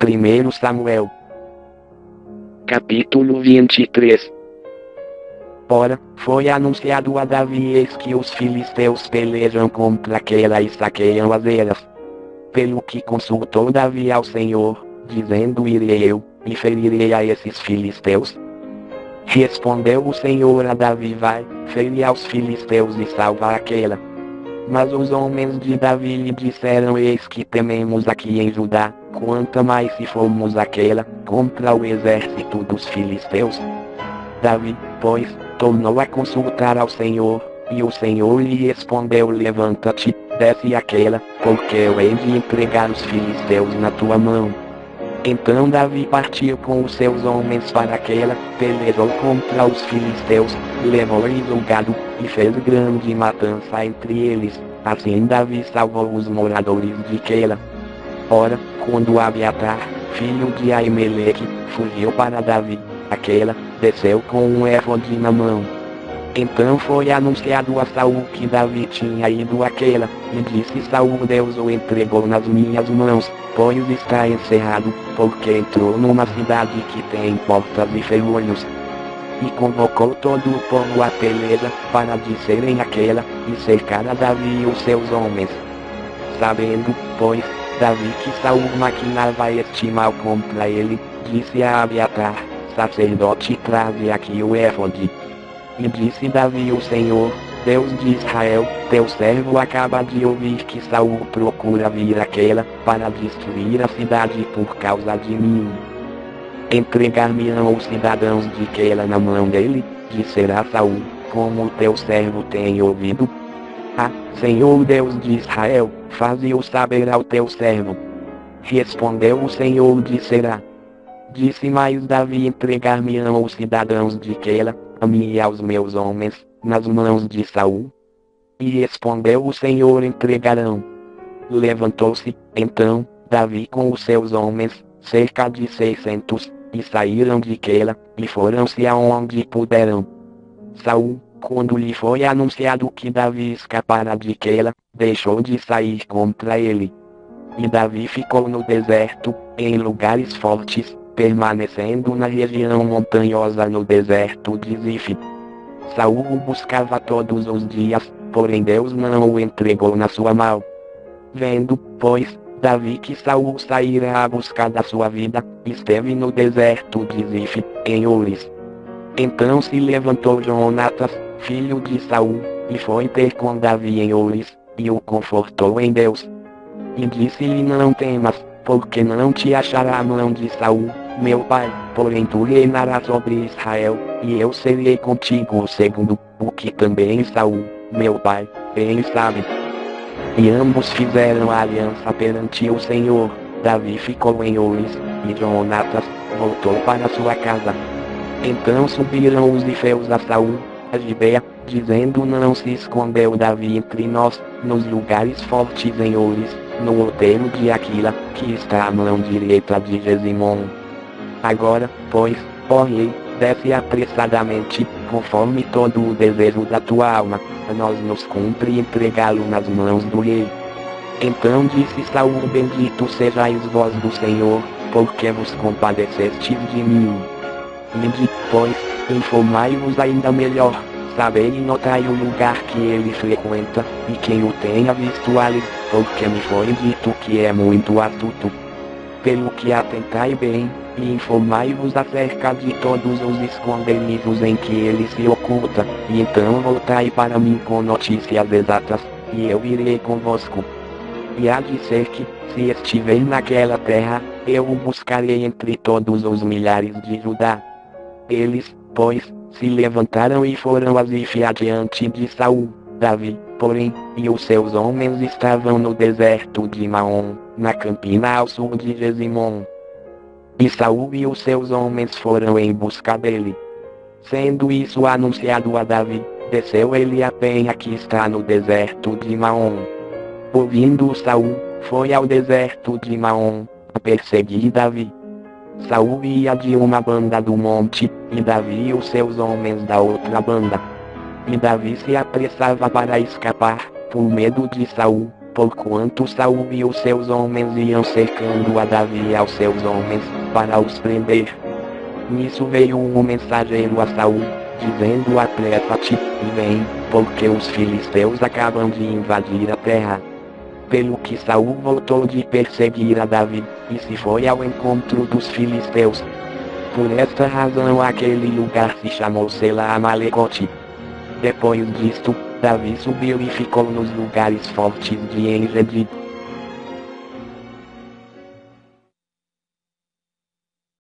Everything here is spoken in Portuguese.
1 Samuel. Capítulo 23. Ora, foi anunciado a Davi eis que os filisteus pelejam contra Queila e saqueiam as eiras. Pelo que consultou Davi ao Senhor, dizendo: irei eu, e ferirei a esses filisteus? Respondeu o Senhor a Davi: vai, fere aos filisteus e salva Queila. Mas os homens de Davi lhe disseram: eis que tememos aqui em Judá, quanto mais se formos a Queila, contra o exército dos filisteus. Davi, pois, tornou a consultar ao Senhor, e o Senhor lhe respondeu: levanta-te, desce a Queila, porque eu hei de entregar os filisteus na tua mão. Então Davi partiu com os seus homens para Queila, pelejou contra os filisteus, levou-lhes o gado, e fez grande matança entre eles. Assim Davi salvou os moradores de Queila. Ora, quando Abiatar, filho de Aimeleque, fugiu para Davi, a Queila, desceu com um éfode na mão. Então foi anunciado a Saul que Davi tinha ido a Queila, e disse Saul: Deus o entregou nas minhas mãos, pois está encerrado, porque entrou numa cidade que tem portas e ferrolhos. E convocou todo o povo à peleja, para descerem a Queila, e cercar a Davi e os seus homens. Sabendo, pois, Davi que Saul maquinava este mal contra ele, disse a Abiatar, sacerdote: traze aqui o éfode. E disse Davi: o Senhor, Deus de Israel, teu servo acaba de ouvir que Saul procura vir a Queila, para destruir a cidade por causa de mim. Entregar-me-ão os cidadãos de Queila na mão dele? Disserá Saul: como o teu servo tem ouvido? Ah, Senhor Deus de Israel, faze-o saber ao teu servo. Respondeu o Senhor: disserá. Disse mais Davi: entregar-me-ão os cidadãos de Queila, a mim e aos meus homens, nas mãos de Saul? E respondeu o Senhor: entregarão. Levantou-se, então, Davi com os seus homens, cerca de 600, e saíram de Queila, e foram-se aonde puderam. Saul, quando lhe foi anunciado que Davi escapara de Queila, deixou de sair contra ele. E Davi ficou no deserto, em lugares fortes, permanecendo na região montanhosa no deserto de Zif. Saul o buscava todos os dias, porém Deus não o entregou na sua mão. Vendo, pois, Davi que Saul saíra à busca da sua vida, esteve no deserto de Zif, em Ures. Então se levantou Jonatas, filho de Saul, e foi ter com Davi em Ures, e o confortou em Deus. E disse-lhe: não temas, porque não te achará a mão de Saul, meu pai, porém tu reinarás sobre Israel, e eu serei contigo segundo o que também Saul, meu pai, bem sabe. E ambos fizeram aliança perante o Senhor. Davi ficou em Ures, e Jonatas voltou para sua casa. Então subiram os zifeus a Saul, a Gibeá, dizendo: não se escondeu Davi entre nós, nos lugares fortes em Ures, no outeiro de Aquila, que está à mão direita de Gesimon. Agora, pois, ó rei, desce apressadamente, conforme todo o desejo da tua alma, a nós nos cumpre entregá-lo nas mãos do rei. Então disse Saul: bendito sejais vós do Senhor, porque vos compadecestes de mim. Ide, pois, informai-vos ainda melhor, sabei e notai o lugar que ele frequenta, e quem o tenha visto ali, porque me foi dito que é muito astuto. Pelo que atentai bem, e informai-vos acerca de todos os esconderijos em que ele se oculta, e então voltai para mim com notícias exatas, e eu irei convosco. E há de ser que, se estiver naquela terra, eu o buscarei entre todos os milhares de Judá. Eles, pois, se levantaram e foram a Zif adiante de Saul. Davi, porém, e os seus homens estavam no deserto de Maom, na campina ao sul de Gesimon. E Saul e os seus homens foram em busca dele. Sendo isso anunciado a Davi, desceu ele a penha que está no deserto de Maom. Ouvindo Saul, foi ao deserto de Maom, a perseguir Davi. Saul ia de uma banda do monte, e Davi e os seus homens da outra banda. E Davi se apressava para escapar, por medo de Saul, porquanto Saul e os seus homens iam cercando a Davi e aos seus homens, para os prender. Nisso veio um mensageiro a Saul, dizendo: apressa-te, e vem, porque os filisteus acabam de invadir a terra. Pelo que Saul voltou de perseguir a Davi, e se foi ao encontro dos filisteus. Por esta razão aquele lugar se chamou Sela Amalecote. Depois disto, Davi subiu e ficou nos lugares fortes de Engedi.